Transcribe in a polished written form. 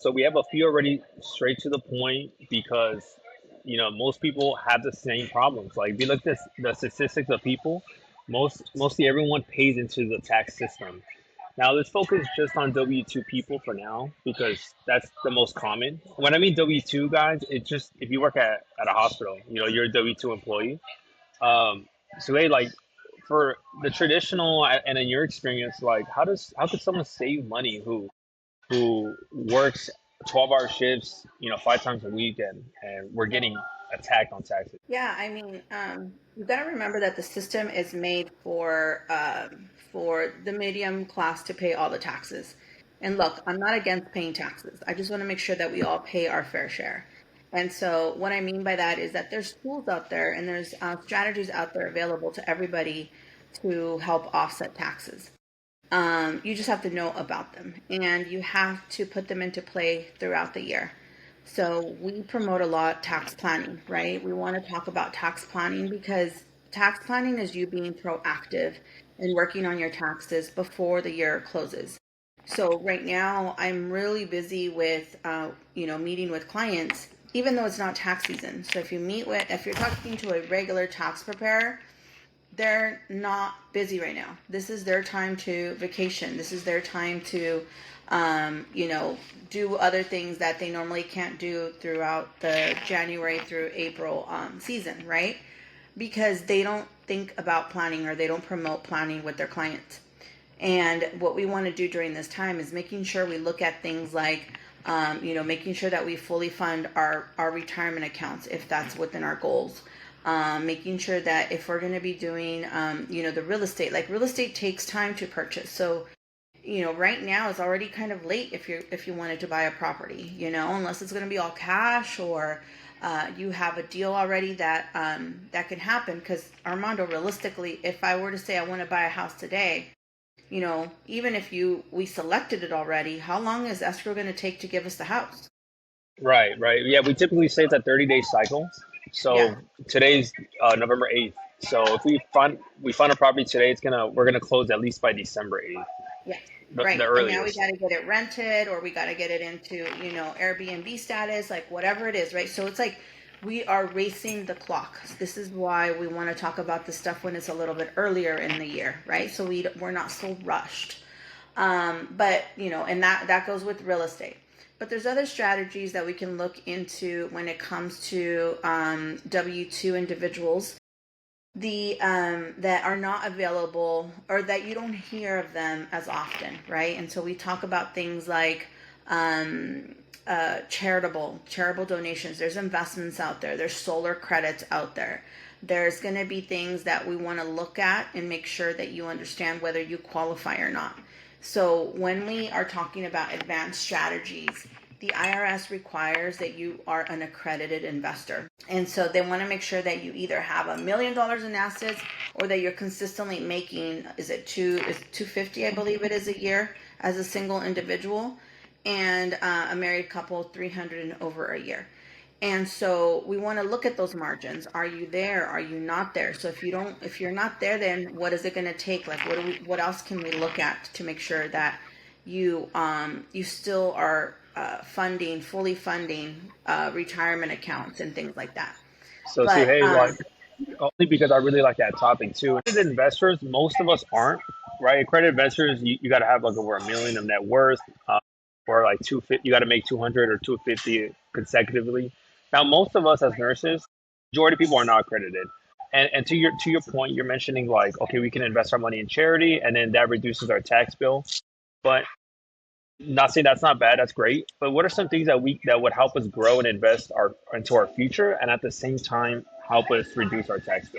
So we have a few already straight to the point because most people have the same problems. Like if you look at the statistics of people, mostly everyone pays into the tax system. Now let's focus just on W-2 people for now because that's the most common. When I mean W-2 guys, it's just if you work at a hospital, you're a W-2 employee. Um, so they like for the traditional and in your experience, like how could someone save money who works 12-hour shifts, 5 times a week, and we're getting attacked on taxes. Yeah, I mean, you got to remember that the system is made for the medium class to pay all the taxes. And look, I'm not against paying taxes. I just want to make sure that we all pay our fair share. And so, what I mean by that is that there's tools out there and there's strategies out there available to everybody to help offset taxes. You just have to know about them and you have to put them into play throughout the year. So we promote a lot tax planning, right? We want to talk about tax planning because tax planning is you being proactive and working on your taxes before the year closes. So right now I'm really busy with, meeting with clients, even though it's not tax season. So if you're talking to a regular tax preparer, they're not busy right now. This is their time to vacation. This is their time to, do other things that they normally can't do throughout the January through April season, right? Because they don't think about planning or they don't promote planning with their clients. And what we want to do during this time is making sure we look at things like, making sure that we fully fund our retirement accounts if that's within our goals. Making sure that if we're going to be doing, the real estate takes time to purchase. So, right now it's already kind of late if you wanted to buy a property, unless it's going to be all cash or you have a deal already that can happen. Because Armando, realistically, if I were to say I want to buy a house today, even if we selected it already, how long is escrow going to take to give us the house? Right, right. Yeah, we typically say it's a 30-day cycle. Yeah, So today's November 8th. So if we find a property today, we're gonna close at least by December 8th, yeah, the right. And now we earliest. got to get it rented or we got to get it into, Airbnb status, like whatever it is, right? So it's like we are racing the clock. This is why we want to talk about this stuff when it's a little bit earlier in the year, right? So we're not so rushed. But and that goes with real estate. But there's other strategies that we can look into when it comes to W-2 individuals the that are not available or that you don't hear of them as often, right? And so we talk about things like charitable donations. There's investments out there. There's solar credits out there. There's going to be things that we want to look at and make sure that you understand whether you qualify or not. So when we are talking about advanced strategies, the IRS requires that you are an accredited investor. And so they want to make sure that you either have $1 million in assets or that you're consistently making, is 250, I believe it is, a year as a single individual, and a married couple 300 and over a year. And so we want to look at those margins. Are you there? Are you not there? So if you're not there, then what is it going to take? Like, what else can we look at to make sure that you still are fully funding retirement accounts and things like that. So But hey, like only because I really like that topic too. Accredited investors, most of us aren't, right? Accredited investors, you got to have like over a million of net worth, or like 250. You got to make 200 or 250 consecutively. Now, most of us as nurses, majority of people are not accredited. And to your point, you're mentioning like, okay, we can invest our money in charity, and then that reduces our tax bill. But not saying that's not bad, that's great. But what are some things that would help us grow and invest our into our future, and at the same time help us reduce our tax bill?